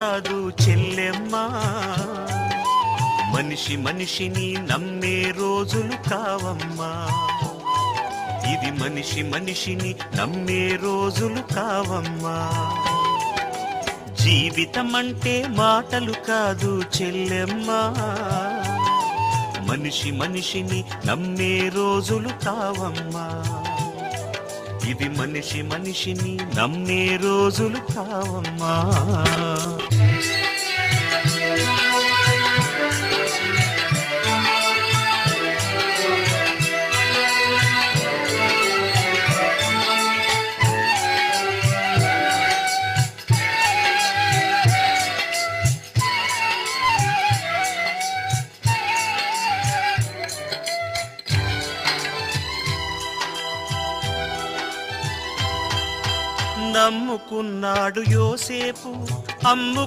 కాదు చెల్లెమ్మా, మనిషి మనిషిని నమ్మే రోజులు కావమ్మా. ఇది మనిషి మనిషిని నమ్మే రోజులు కావమ్మా. జీవితం అంటే మాటలు కాదు చెల్లెమ్మా, మనిషి మనిషిని నమ్మే రోజులు కావమ్మా. ఇది మనిషి మనిషిని నమ్మే రోజులు కావమ్మా. నమ్ముకున్నాడు యోసేపు, అమ్ము